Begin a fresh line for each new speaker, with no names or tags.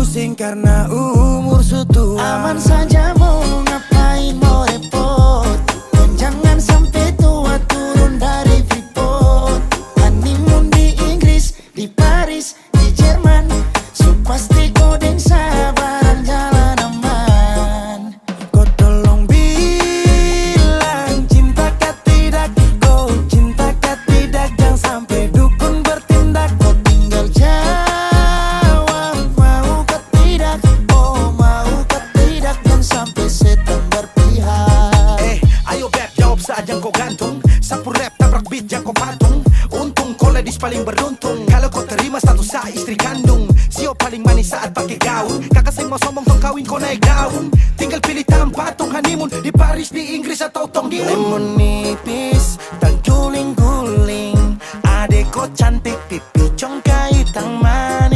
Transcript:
pusing karena umur sudah.
Aman saja mau ngapain mau repot, dan jangan sampai tua turun dari Freeport. Honeymoon di Inggris, di Paris, di Jerman, so pasti kodeng sabaran jalan aman.
Kau tolong bilang cinta kah tidak, kau cinta kah tidak, jangan sampai dukun bertindak.
Kau tinggal jawab mau kah tidak, oh mau kah tidak, jangan sampai setan berpihak.
Ayo beb, jawab saja kau gantung. Sapu rap, tabrak beat, jangan kau patung. Untung kau ladies paling beruntung kalau kau terima status sa istri kandung. Sio paling manis saat pakai gaun. Kakak saya mau sombong tong kawin kau naik daun. Tinggal pilih tempat tong honeymoon, di Paris, di Inggris atau tong di
Lemon nipis dan guling-guling, adek kau cantik, pipi congkai tang manis.